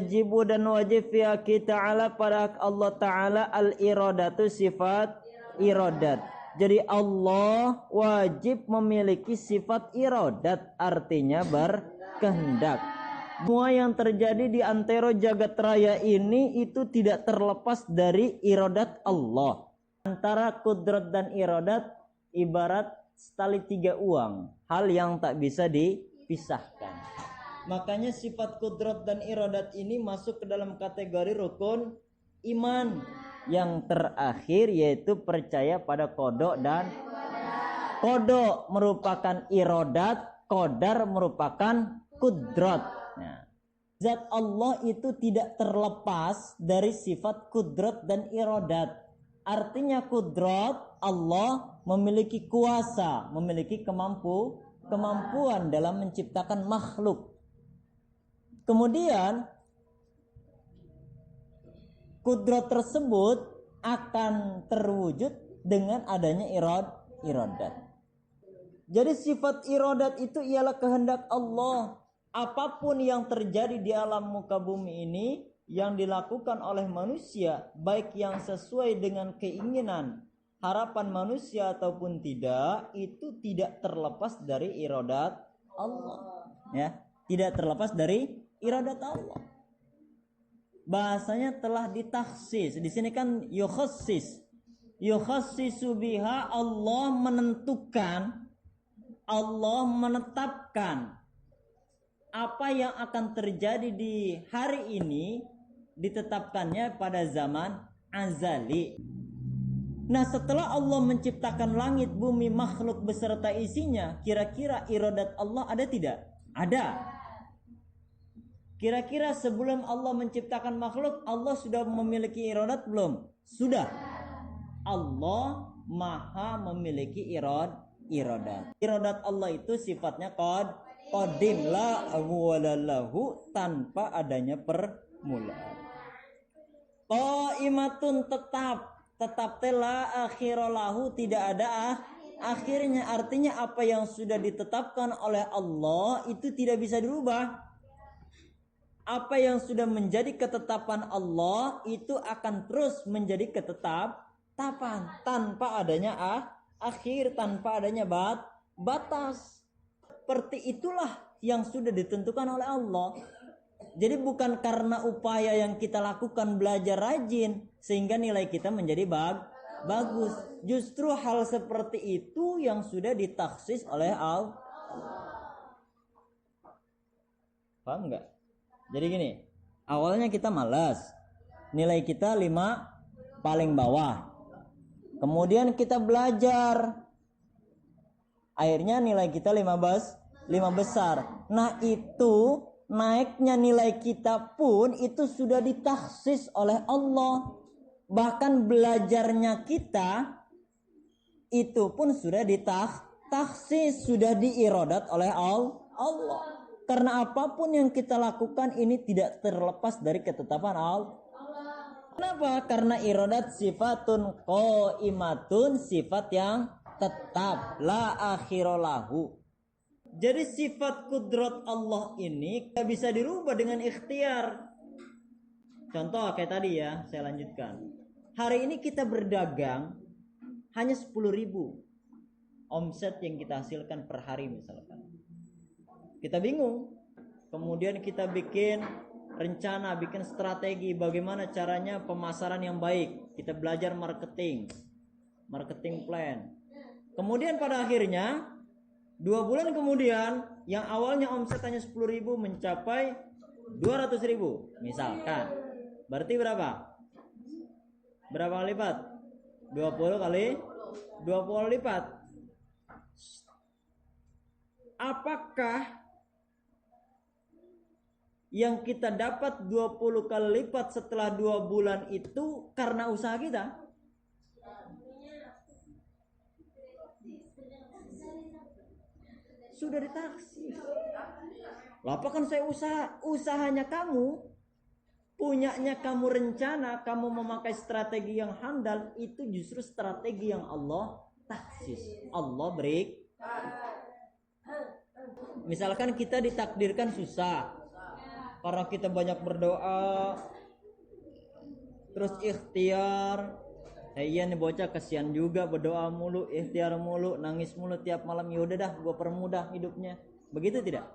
Wajibu dan wajib fi ta'ala pada Allah Ta'ala al-iradatu sifat iradat. Jadi Allah wajib memiliki sifat iradat, artinya berkehendak. Semua yang terjadi di antero jagat raya ini itu tidak terlepas dari iradat Allah. Antara kudrat dan iradat ibarat tali tiga uang, hal yang tak bisa dipisahkan. Makanya sifat kudrat dan iradat ini masuk ke dalam kategori rukun iman. Yang terakhir yaitu percaya pada kodok dan kodok merupakan iradat, qadar merupakan kudrat. Nah, zat Allah itu tidak terlepas dari sifat kudrat dan iradat. Artinya kudrat, Allah memiliki kuasa, memiliki kemampuan dalam menciptakan makhluk. Kemudian kudrat tersebut akan terwujud dengan adanya iradat. Jadi sifat iradat itu ialah kehendak Allah. Apapun yang terjadi di alam muka bumi ini yang dilakukan oleh manusia, baik yang sesuai dengan keinginan, harapan manusia ataupun tidak, itu tidak terlepas dari iradat Allah. Ya, tidak terlepas dari iradat Allah. Bahasanya telah ditaksis. Di sini kan yukhassis. Yukhassisu biha, Allah menentukan, Allah menetapkan apa yang akan terjadi di hari ini, ditetapkannya pada zaman azali. Nah, setelah Allah menciptakan langit, bumi, makhluk beserta isinya, kira-kira iradat Allah ada tidak? Ada. Kira-kira sebelum Allah menciptakan makhluk, Allah sudah memiliki iradat belum? Sudah. Allah maha memiliki iradat. Iradat Allah itu sifatnya qadim, la awwalalahu, tanpa adanya permulaan. Qaimatun, tetap la akhiralahu, tidak ada akhirnya. Artinya apa yang sudah ditetapkan oleh Allah itu tidak bisa dirubah. Apa yang sudah menjadi ketetapan Allah itu akan terus menjadi ketetapan tanpa adanya akhir, tanpa adanya batas. Seperti itulah yang sudah ditentukan oleh Allah. Jadi bukan karena upaya yang kita lakukan belajar rajin sehingga nilai kita menjadi bagus. Justru hal seperti itu yang sudah ditaksis oleh Allah. Paham enggak? Jadi gini, awalnya kita malas, nilai kita 5 paling bawah. Kemudian kita belajar, akhirnya nilai kita 5 besar. Nah, itu naiknya nilai kita pun itu sudah ditaksis oleh Allah. Bahkan belajarnya kita itu pun sudah ditaksis, sudah diiradat oleh Allah. Karena apapun yang kita lakukan ini tidak terlepas dari ketetapan Allah. Kenapa? Karena iradat sifatun qaimatun, sifat yang tetap, la akhiralahu. Jadi sifat kudrat Allah ini tidak bisa dirubah dengan ikhtiar. Contoh kayak tadi ya, saya lanjutkan. Hari ini kita berdagang hanya 10.000 omset yang kita hasilkan per hari misalkan. Kita bingung. Kemudian kita bikin rencana, bikin strategi bagaimana caranya pemasaran yang baik. Kita belajar marketing plan. Kemudian pada akhirnya 2 bulan kemudian yang awalnya omset hanya 10.000 mencapai 200.000 misalkan. Berarti berapa? Berapa kali lipat? 20 kali 20 lipat. Apakah yang kita dapat 20 kali lipat setelah 2 bulan itu karena usaha kita? Sudah ditaksis. Lah apa kan saya usahanya kamu, punyanya kamu, rencana kamu memakai strategi yang handal, itu justru strategi yang Allah taksis, Allah Misalkan kita ditakdirkan susah, karena kita banyak berdoa terus ikhtiar. Iya nih bocah kasihan juga berdoa mulu, ikhtiar mulu, nangis mulu tiap malam. Ya udah dah gua permudah hidupnya. Begitu tidak?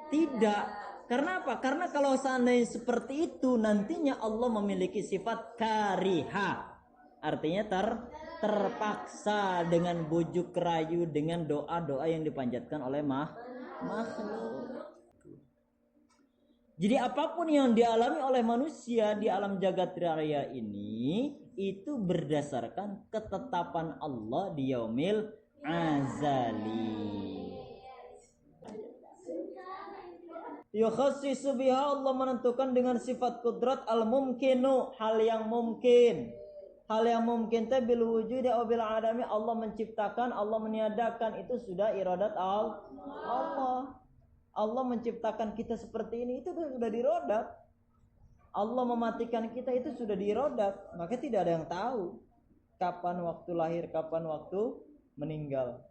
Tidak. Karena apa? Karena kalau seandainya seperti itu nantinya Allah memiliki sifat kariha. Artinya terpaksa dengan bujuk rayu, dengan doa-doa yang dipanjatkan oleh makhluk. Jadi apapun yang dialami oleh manusia di alam jagat raya ini itu berdasarkan ketetapan Allah di yaumil azali. Yukhassisu biha, Allah menentukan dengan sifat kudrat al-mumkinu, hal yang mungkin. Hal yang mungkin bil wujudi aw bil adami, Allah menciptakan, Allah meniadakan, itu sudah iradat Allah. Allah menciptakan kita seperti ini itu sudah dirodat. Allah mematikan kita itu sudah dirodat. Maka tidak ada yang tahu kapan waktu lahir, kapan waktu meninggal.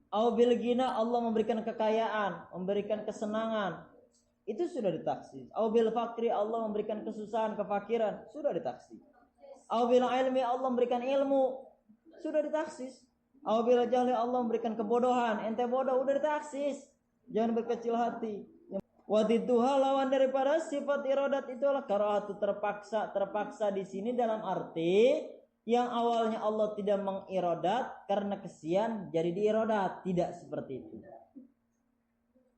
Au bil ghina, Allah memberikan kekayaan, memberikan kesenangan, itu sudah ditaksis. Au bil fakri, Allah memberikan kesusahan, kefakiran, sudah ditaksis. Au bil ilmi, Allah memberikan ilmu, sudah ditaksis. Au bil jahli, Allah memberikan kebodohan, ente bodoh, udah ditaksis. Jangan berkecil hati. Wadidduha, lawan daripada sifat iradat itu adalah karahatu, terpaksa di sini dalam arti yang awalnya Allah tidak mengirodat karena kesian jadi diirodat, tidak seperti itu.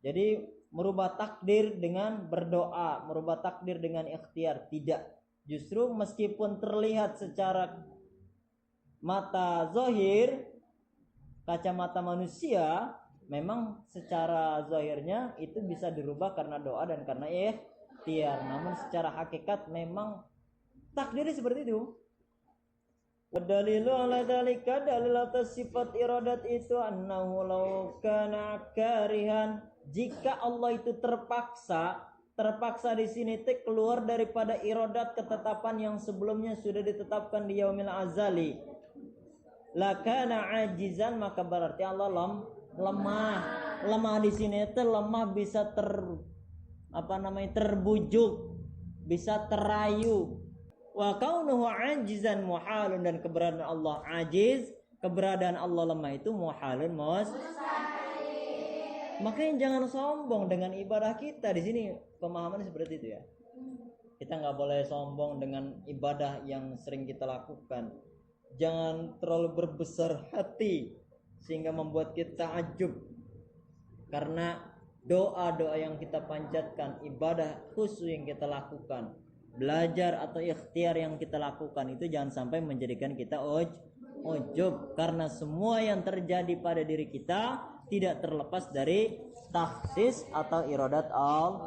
Jadi merubah takdir dengan berdoa, merubah takdir dengan ikhtiar, tidak. Justru meskipun terlihat secara mata zahir, kacamata manusia, memang secara zahirnya itu bisa dirubah karena doa dan karena ikhtiar. Namun secara hakikat memang takdirnya seperti itu. Wadalilu ala dalika, dalil atas sifat iradat itu annahu law kana karihan, jika Allah itu terpaksa di sini keluar daripada iradat ketetapan yang sebelumnya sudah ditetapkan di yaumil azali. Lakana ajizan, maka berarti Allah lemah di sini itu lemah bisa terbujuk, bisa terayu. Wa kaunuhu ajizan muhalun, dan keberadaan Allah ajiz, keberadaan Allah lemah itu muhalun mustahil. Makanya jangan sombong dengan ibadah kita. Di sini pemahaman seperti itu ya. Kita nggak boleh sombong dengan ibadah yang sering kita lakukan. Jangan terlalu berbesar hati sehingga membuat kita ajub. Karena doa-doa yang kita panjatkan, ibadah khusyuk yang kita lakukan, belajar atau ikhtiar yang kita lakukan itu jangan sampai menjadikan kita ujub, karena semua yang terjadi pada diri kita tidak terlepas dari takhsis atau iradat Allah.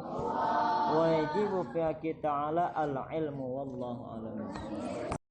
Wajibu fi kita ala al-ilmu wallahu a'lam.